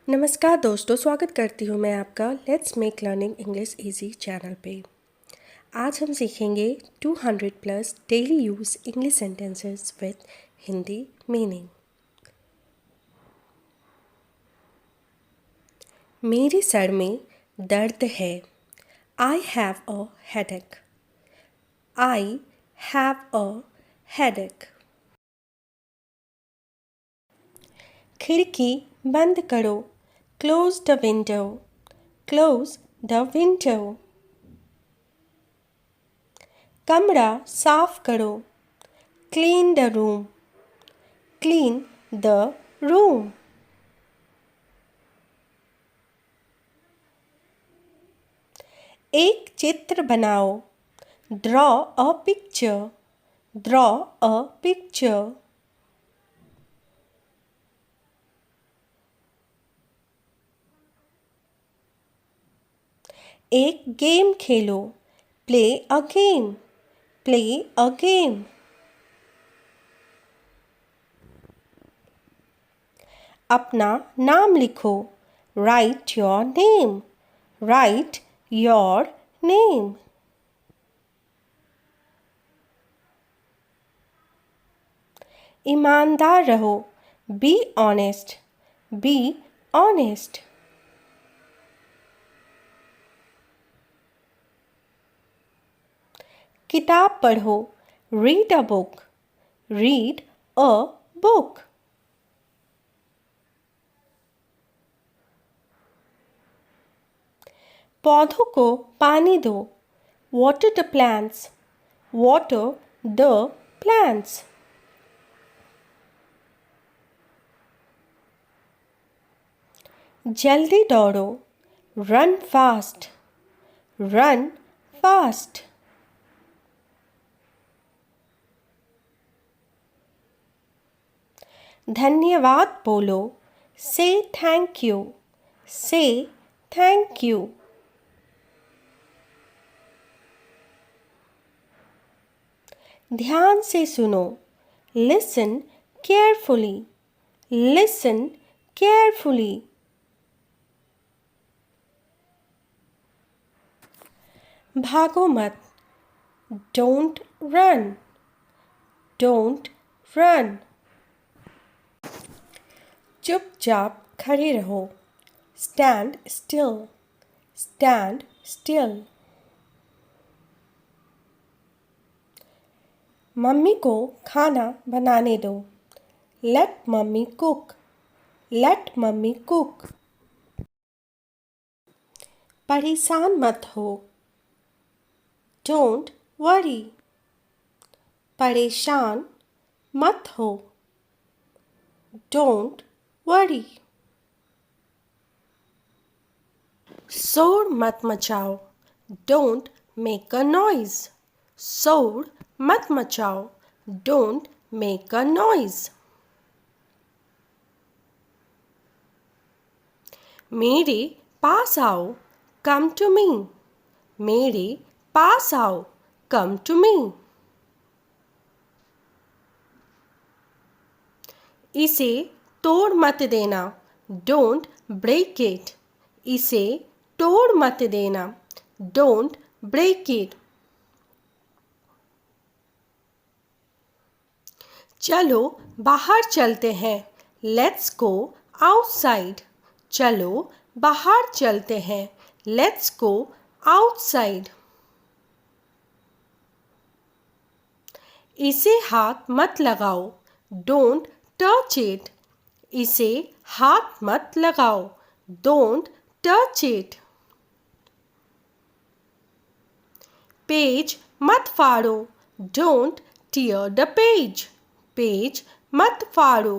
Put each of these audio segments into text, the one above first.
नमस्कार दोस्तों, स्वागत करती हूँ मैं आपका let's make learning English easy channel पे। आज हम सीखेंगे 200 plus daily use English sentences with Hindi meaning. मेरे सर में दर्द है। I have a headache. I have a headache. खिड़की बंद करो। Close the window. Close the window. कमरा साफ करो। Clean the room. Clean the room. एक चित्र बनाओ। Draw a picture. Draw a picture. एक game Khelo. Play a game. Play a game. अपना नाम लिखो। Right your name. Right your name. ईमानदार रहो। Be honest. Be honest. किताब पढ़ो। Read a book. Read a book. पौधों को पानी दो। Water the plants. Water the plants. जल्दी दौड़ो। Run fast. Run fast. धन्यवाद बोलो। से थैंक यू। से थैंक यू। ध्यान से सुनो। Listen carefully. Listen carefully. भागो मत। Don't run. Don't run. चुपचाप खड़े रहो। Stand still. Stand still. Mummy को खाना बनाने दो। Let mummy cook. Let mummy cook. परेशान मत हो। Don't worry. परेशान मत हो। Don't worry. शोर मत मचाओ। Don't make a noise. शोर मत मचाओ। Don't make a noise. मेरे पास आओ। Come to me. मेरे पास आओ। Come to me. इसे तोड़ मत देना। Don't break it. इसे तोड़ मत देना। Don't break it. चलो बाहर चलते हैं। Let's go outside. चलो बाहर चलते हैं। Let's go outside. इसे हाथ मत लगाओ। Don't touch it. इसे हाथ मत लगाओ। Don't touch it. पेज मत फाड़ो। Don't tear the page. Page मत फाड़ो।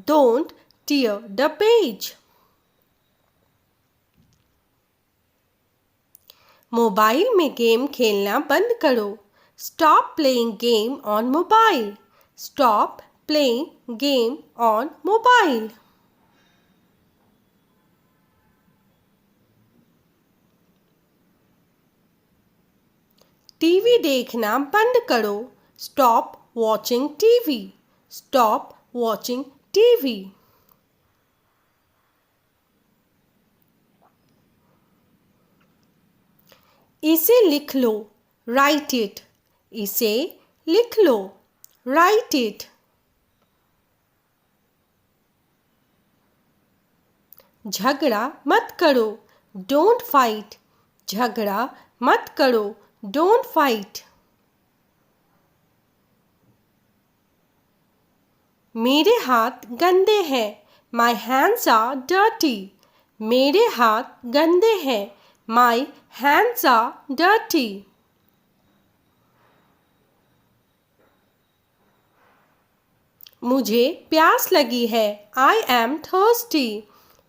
Don't tear the page. Mobile में गेम खेलना बंद करो। Stop playing game on mobile. Stop playing game on mobile. TV देखना बंद करो। Stop watching TV. Stop watching TV. इसे लिख लो, write it. इसे लिख लो, write it. झगड़ा मत करो, don't fight. झगड़ा मत करो, don't fight. मेरे हाथ गंदे हैं, my hands are dirty. मेरे हाथ गंदे हैं, my hands are dirty. मुझे प्यास लगी है, I am thirsty.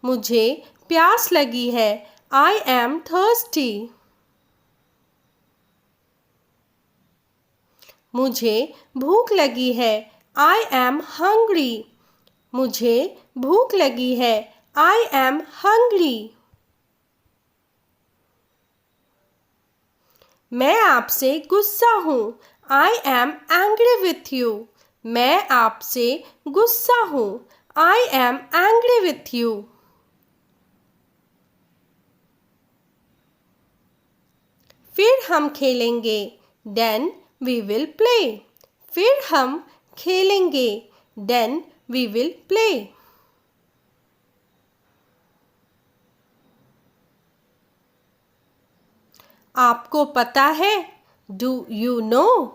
मुझे प्यास लगी है, I am thirsty. मुझे भूख लगी है, I am hungry. मुझे भूख लगी है, I am hungry. मैं आपसे गुस्सा हूँ, I am angry with you. मैं आपसे गुस्सा हूँ, I am angry with you. फिर हम खेलेंगे, then we will play. फिर हम खेलेंगे, then we will play. आपको पता है, do you know?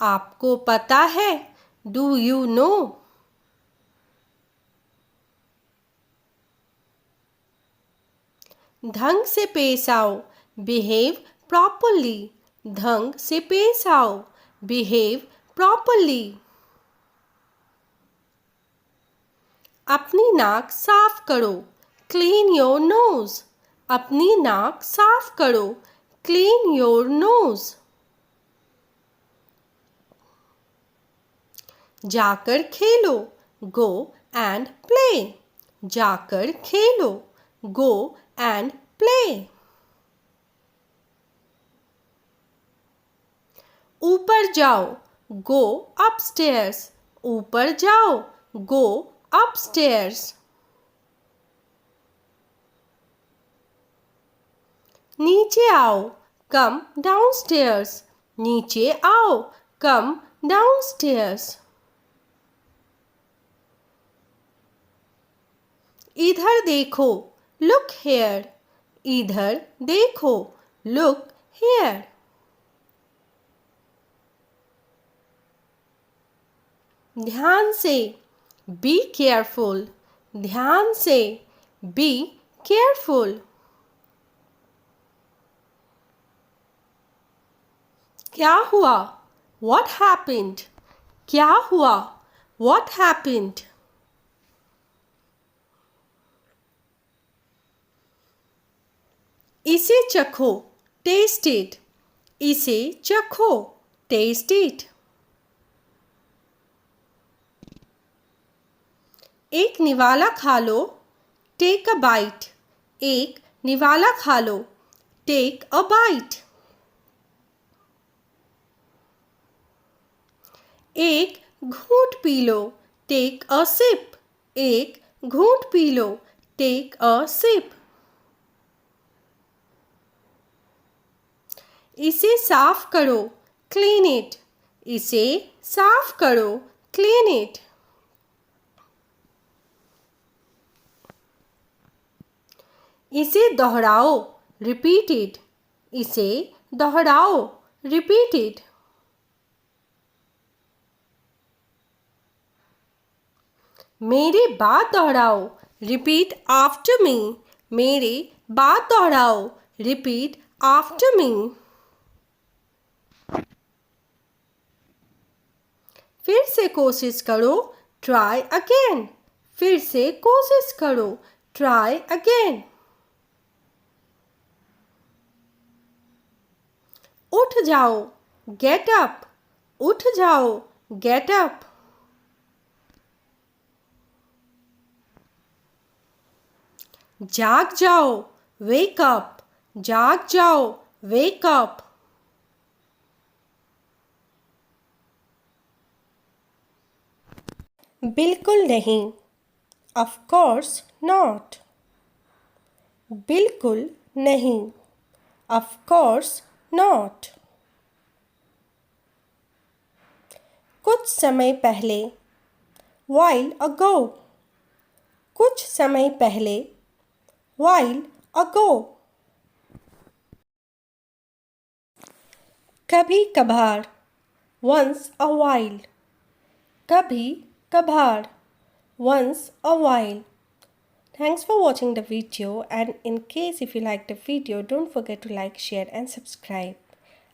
आपको पता है, do you know? ढंग से पेश आओ, behave properly. ढंग से पेश आओ, behave properly. अपनी नाक साफ करो, clean your nose. अपनी नाक साफ करो, clean your nose. जाकर खेलो, go and play. जाकर खेलो, go and play. ऊपर जाओ, go upstairs. ऊपर जाओ, go upstairs. नीचे आओ, come downstairs. नीचे आओ, come downstairs. इधर देखो, look here. इधर देखो, look here. ध्यान से, be careful. ध्यान से, be careful. क्या हुआ? What happened? क्या हुआ? What happened? इसे चखो, taste it. इसे चखो, taste it. एक निवाला खा लो, take a bite. एक निवाला खा लो, take a bite. एक घूंट पी लो, take a sip. एक घूंट पी लो, take a sip. इसे साफ करो, clean it. इसे साफ करो, clean it. इसे दोहराओ, repeat it. इसे दोहराओ, repeat it. मेरी बात दोहराओ, repeat after me. मेरी बात दोहराओ, repeat after me. फिर से कोशिश करो, try again. फिर से कोशिश करो, try again. उठ जाओ, get up. उठ जाओ, get up. जाग जाओ, wake up. जाग जाओ, wake up. बिल्कुल नहीं, of course not. बिल्कुल नहीं, of course not. कुछ समय पहले, while ago. कुछ समय पहले, while ago. कभी कभार, once a while. कभी कभार, once a while. Thanks for watching the video, and in case if you like the video, don't forget to like, share and subscribe.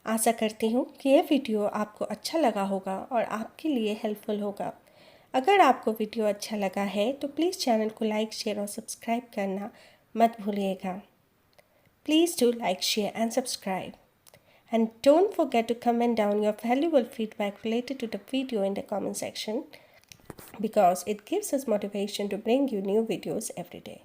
आशा करती हूँ कि यह वीडियो आपको अच्छा लगा होगा और आपके लिए हेल्पफुल होगा। अगर आपको वीडियो अच्छा लगा है तो प्लीज़ चैनल को लाइक, शेयर और सब्सक्राइब करना मत भूलिएगा। Please do like, share and subscribe. And don't forget to comment down your valuable feedback related to the video in the comment section, because it gives us motivation to bring you new videos every day.